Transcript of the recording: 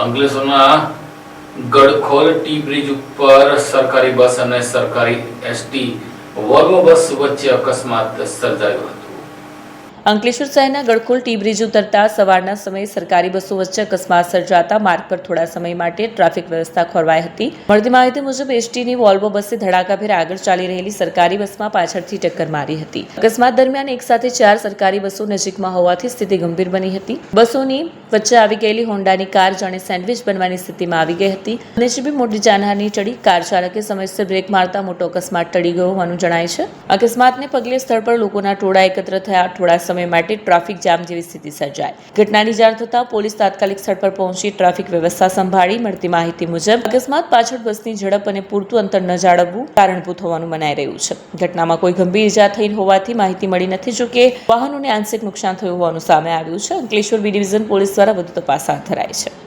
અંકલેશ્વરના Gadkhol T bridge ઉપર સરકારી બસ અને સરકારી એસટી વોલ્વો બસ વચ્ચે અકસ્માત સર્જાયો હતો। અંકલેશ્વર શહેરના ગડખોલ ટી બ્રિજ ઉતરતા સવારના સમયે સરકારી બસો વચ્ચે અકસ્માત સર્જાતા માર્ગ પર થોડા સમય માટે ટ્રાફિક વ્યવસ્થા ખોરવાઈ હતી। મળતી માહિતી મુજબ એસટીની વોલ્વો બસે ધડાકાભેર આગળ ચાલી રહેલી સરકારી બસમાં પાછળથી ટક્કર મારી હતી। અકસ્માત દરમિયાન એક સાથે 4 સરકારી બસો નજીકમાં હોવાથી સ્થિતિ ગંભીર બની હતી। બસોની વચ્ચે આવી ગયેલી હોન્ડાની કાર જાણે સેન્ડવિચ બનવાની સ્થિતિમાં આવી ગઈ હતી। નજીબી મોટી જાનહાની ટળી। કાર ચાલકે સમયસર બ્રેક મારતા મોટો અકસ્માત ટળી ગયો હોવાનું જણાય છે। અકસ્માતને પગલે સ્થળ પર લોકોના ટોળા એકત્ર થયા। થોડા સમય માટે ટ્રાફિક જામ જેવી સ્થિતિ સર્જાઈ। ઘટનાની જાણ થતાં પોલીસ તાત્કાલિક સ્થળ પર પહોંચી ટ્રાફિક વ્યવસ્થા સંભાળી। મળતી માહિતી મુજબ અકસ્માત પાછળ બસની ઝડપ અને પૂરતું અંતર ન જાળવવું કારણભૂત હોવાનું મનાઈ રહ્યું છે। ઘટનામાં કોઈ ગંભીર ઈજા થઈ હોવાથી માહિતી મળી નથી। જો કે વાહનોને આંશિક નુકસાન થયું હોવાનું સામે આવ્યું છે। અંકલેશ્વર બી ડિવિઝન પોલીસ દ્વારા વધુ તપાસ હાથ ધરાઈ છે।